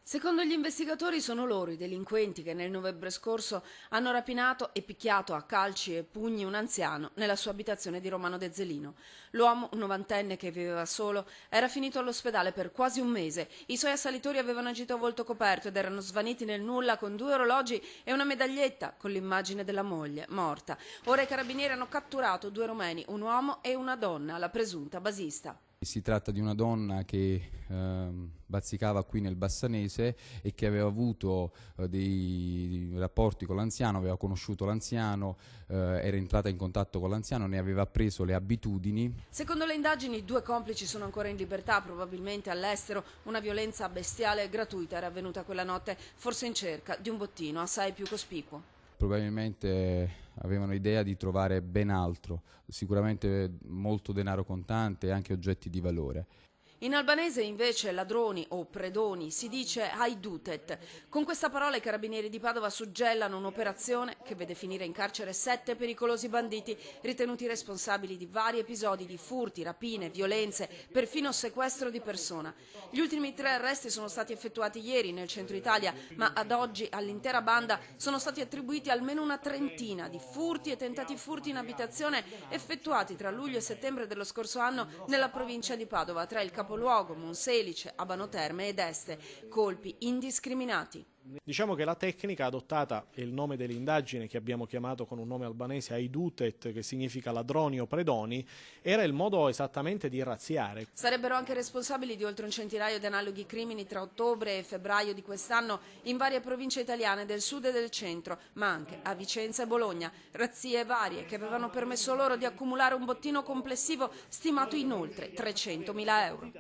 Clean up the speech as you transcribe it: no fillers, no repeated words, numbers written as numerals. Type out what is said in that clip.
Secondo gli investigatori sono loro i delinquenti che nel novembre scorso hanno rapinato e picchiato a calci e pugni un anziano nella sua abitazione di Romano de Zelino. L'uomo, un novantenne che viveva solo, era finito all'ospedale per quasi un mese. I suoi assalitori avevano agito a volto coperto ed erano svaniti nel nulla con 2 orologi e una medaglietta con l'immagine della moglie, morta. Ora i carabinieri hanno catturato 2 romeni, un uomo e una donna, la presunta basista. Si tratta di una donna che bazzicava qui nel Bassanese e che aveva avuto dei rapporti con l'anziano, aveva conosciuto l'anziano, era entrata in contatto con l'anziano, ne aveva appreso le abitudini. Secondo le indagini, 2 complici sono ancora in libertà, probabilmente all'estero. Una violenza bestiale e gratuita era avvenuta quella notte, forse in cerca di un bottino assai più cospicuo. Probabilmente avevano idea di trovare ben altro, sicuramente molto denaro contante e anche oggetti di valore. In albanese invece ladroni o predoni si dice haidutet. Con questa parola i carabinieri di Padova suggellano un'operazione che vede finire in carcere 7 pericolosi banditi ritenuti responsabili di vari episodi di furti, rapine, violenze, perfino sequestro di persona. Gli ultimi 3 arresti sono stati effettuati ieri nel centro Italia, ma ad oggi all'intera banda sono stati attribuiti almeno una trentina di furti e tentati furti in abitazione effettuati tra luglio e settembre dello scorso anno nella provincia di Padova, tra il capoluogo, Monselice, Abano Terme ed Este, colpi indiscriminati. Diciamo che la tecnica adottata è il nome dell'indagine che abbiamo chiamato con un nome albanese Haidutet, che significa ladroni o predoni, era il modo esattamente di razziare. Sarebbero anche responsabili di oltre un centinaio di analoghi crimini tra ottobre e febbraio di quest'anno in varie province italiane del sud e del centro, ma anche a Vicenza e Bologna. Razzie varie che avevano permesso loro di accumulare un bottino complessivo stimato in oltre 300.000 euro.